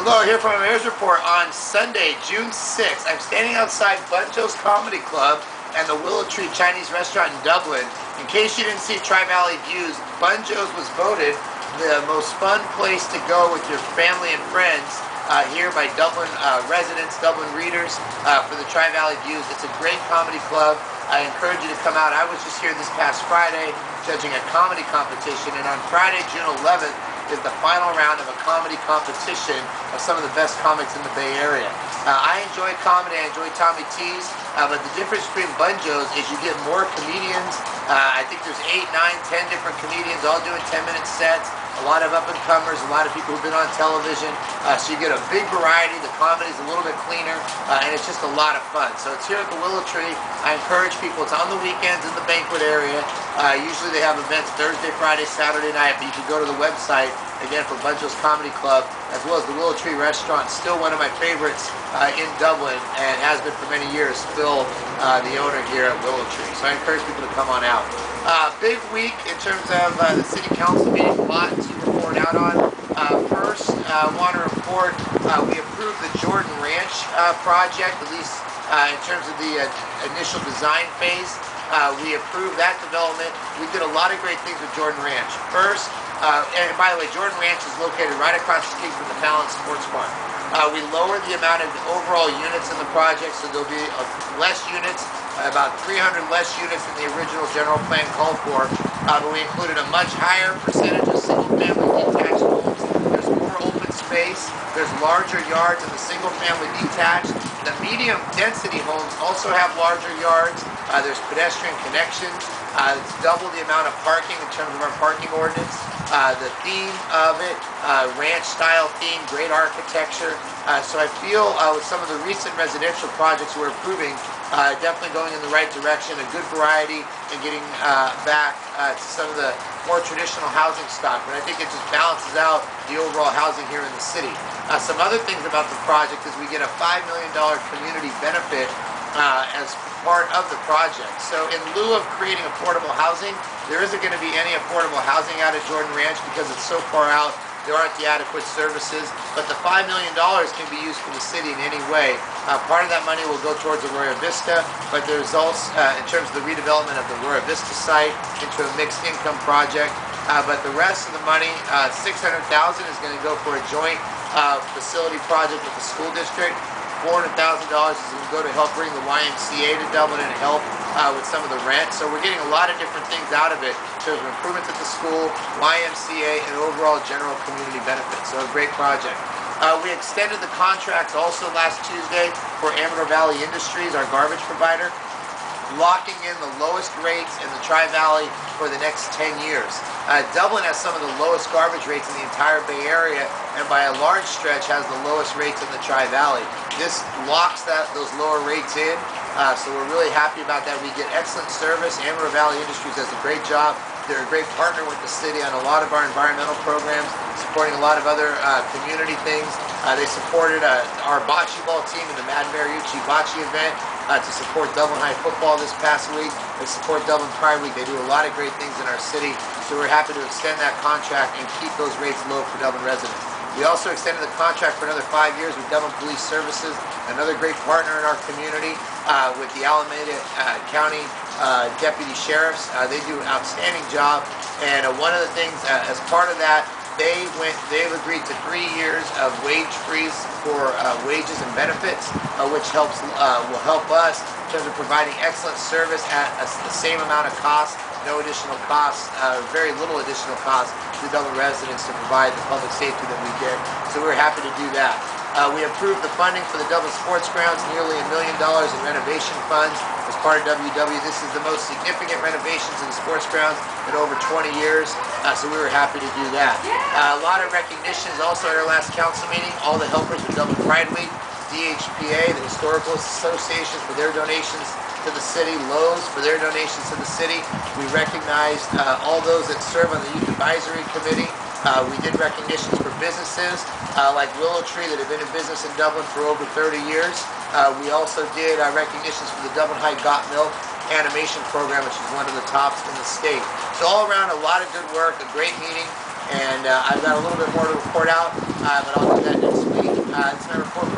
Hello, here from a Mayor's Report on Sunday, June 6th. I'm standing outside Bunjo's Comedy Club and the Willow Tree Chinese Restaurant in Dublin. In case you didn't see Tri-Valley Views, Bunjo's was voted the most fun place to go with your family and friends here by Dublin residents, Dublin readers for the Tri-Valley Views. It's a great comedy club. I encourage you to come out. I was just here this past Friday judging a comedy competition, and on Friday, June 11th, is the final round of a comedy competition of some of the best comics in the Bay Area. I enjoy comedy, I enjoy Tommy T's, but the difference between Bunjo's is you get more comedians. I think there's 8, 9, 10 different comedians all doing 10-minute sets. A lot of up-and-comers, a lot of people who've been on television. So you get a big variety. The comedy's a little bit cleaner, and it's just a lot of fun. So it's here at the Willow Tree. I encourage people. It's on the weekends in the banquet area. Usually they have events Thursday, Friday, Saturday night, but you can go to the website, again, for Bunjo's Comedy Club, as well as the Willow Tree Restaurant. Still one of my favorites in Dublin, and has been for many years. Phil, the owner here at Willow Tree. So I encourage people to come on out. Big week in terms of the City Council meeting. A lot to report out on. First, I want to report we approved the Jordan Ranch project, at least in terms of the initial design phase. We approved that development. We did a lot of great things with Jordan Ranch. First, and by the way, Jordan Ranch is located right across the street from the Fallon Sports Bar. We lowered the amount of overall units in the project, so there'll be less units, about 300 less units than the original general plan called for, but we included a much higher percentage of single-family detached homes. There's more open space, there's larger yards in the single-family detached. The medium-density homes also have larger yards. There's pedestrian connections. It's double the amount of parking in terms of our parking ordinance. The theme of it, ranch-style theme, great architecture. So I feel with some of the recent residential projects we're approving, definitely going in the right direction, a good variety, and getting back to some of the more traditional housing stock. But I think it just balances out the overall housing here in the city. Some other things about the project is we get a $5 million community benefit as part of the project. So in lieu of creating affordable housing, there isn't going to be any affordable housing out at Jordan Ranch because it's so far out. There aren't the adequate services, but the $5 million can be used for the city in any way. Part of that money will go towards Arroyo Vista, but there's also, in terms of the redevelopment of the Arroyo Vista site into a mixed income project. But the rest of the money, $600,000 is going to go for a joint facility project with the school district. $400,000 is going to go to help bring the YMCA to Dublin and help with some of the rent. So we're getting a lot of different things out of it in terms of improvements at the school, YMCA, and overall general community benefits. So a great project. We extended the contract also last Tuesday for Amador Valley Industries, our garbage provider, locking in the lowest rates in the Tri-Valley for the next 10 years. Dublin has some of the lowest garbage rates in the entire Bay Area, and by a large stretch has the lowest rates in the Tri-Valley. This locks those lower rates in, so we're really happy about that. We get excellent service. Amador Valley Industries does a great job. They're a great partner with the city on a lot of our environmental programs, supporting a lot of other community things. They supported our bocce ball team in the Mad Mariucci bocce event to support Dublin High football this past week. They support Dublin Pride Week. They do a lot of great things in our city, so we're happy to extend that contract and keep those rates low for Dublin residents. We also extended the contract for another 5 years with Dublin Police Services, another great partner in our community with the Alameda County Deputy Sheriffs. They do an outstanding job, and one of the things as part of that, they've agreed to 3 years of wage freeze for wages and benefits, which will help us in terms of providing excellent service at the same amount of cost, no additional cost, very little additional cost to Dublin residents to provide the public safety that we get. So we're happy to do that. We approved the funding for the Dublin Sports Grounds, nearly $1 million in renovation funds as part of WW. This is the most significant renovations in the sports grounds in over 20 years, so we were happy to do that. A lot of recognitions also at our last council meeting, all the helpers with Dublin Pride Week, DHPA, the Historical Association for their donations to the city, Lowe's for their donations to the city. We recognized all those that serve on the Youth Advisory Committee. We did recognitions for businesses like Willow Tree that have been in business in Dublin for over 30 years. We also did recognitions for the Dublin High Got Milk animation program, which is one of the tops in the state. So all around, a lot of good work, a great meeting, and I've got a little bit more to report out, but I'll do that next week. it's going to report